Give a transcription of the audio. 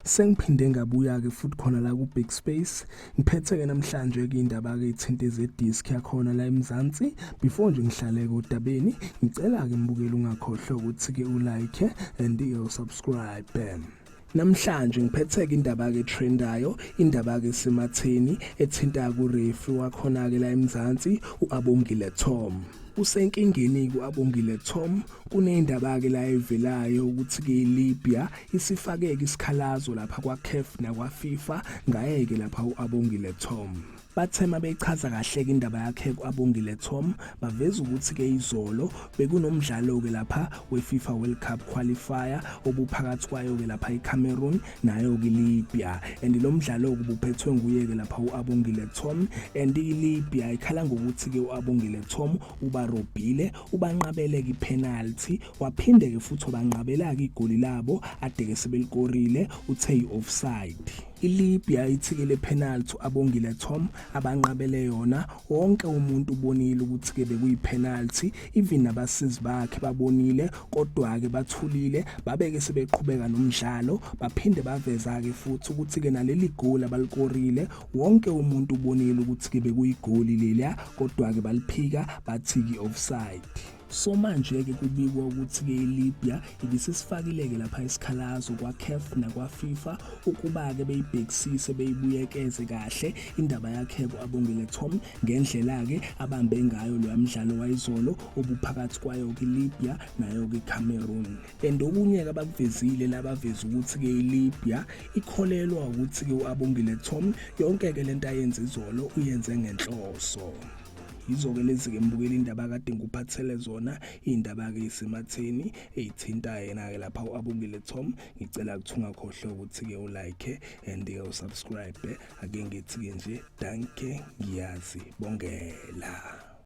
Sengiphinde ngabuya ke futhi khona la ku Big Space. Ngiphethe ke namhlanje ke indaba ke ithinte ze disk yakhona la eMzansi. Before nje ngihlale kodabeni, ngicela ke mbukeli ungakhohlwa ukuthi ke ulike and usubscribe. Namhlanje ngiphethe ke indaba ke trendayo, indaba ke sematheni ethinta ku referee wakhona ke la eMzansi uAbongile Tom. Usenkingeni kuAbongile Tom, kunendaba ke la evelayo ukuthi ke iLibya isifake ke isikhalazo lapha kwaCAF nakwaFIFA ngayeke lapha uAbongile Tom. Bathema bechaza kahle ke indaba yakhe kuAbongile Tom, baveza ukuthi ke izolo bekunomdlalo ke lapha weFIFA World Cup qualifier obuphakathi kwayo ke lapha eCameroon nayo ke Libya, and lo mdlalo kubuphethwe nguye ke lapha uAbongile Tom, and iLibya ikhala ngokuthi ke uAbongile Tom ubarobhile, ubanqabele ke penalty, waphinde ke futhi banqabela ke igoli labo ade ke sebelikorile uthe offside. iLibya ithikele penalty uAbongile Tom abanqabele yona, wonke umuntu ubonile ukuthi ke bekuyipenalty, even nabasizi bakhe babonile, kodwa ke bathulile, babeke sebeqhubeka nomdlalo, baphinde baveza ke futhi ukuthi ke naleli goal abalikorile wonke umuntu ubonile ukuthi ke bekuyigoli lelia, kodwa ke baliphika bathi ke offside. So manje ke kubikwa ukuthi ke iLibya ibisisifakile ke lapha isikhalazo kwaCAF nakwaFIFA ukuba ke beyibhekisise beyibuyekeze kahle indaba yakhe kuAbongile Tom ngendlela ke abambe ngayo lo mdlalo wayizolo obuphakathi kwayo ke iLibya nayo ke Cameroon. And okunye ke abakuvezile labaveza ukuthi ke iLibya ikholelwa ukuthi ke uAbongile Tom yonke ke lento ayenza izolo uyenze ngenhloso. Yizo-ke lezi ke mbukela indaba kade ngikuphathele zona, indaba ke isematheni eyithinta yena ke lapha uAbongile Tom. Ngicela ukuthi ungakhohlwa ukuthi ke ulike and usubscribe. Ake ngithi ke nje danke, ngiyazi bongela.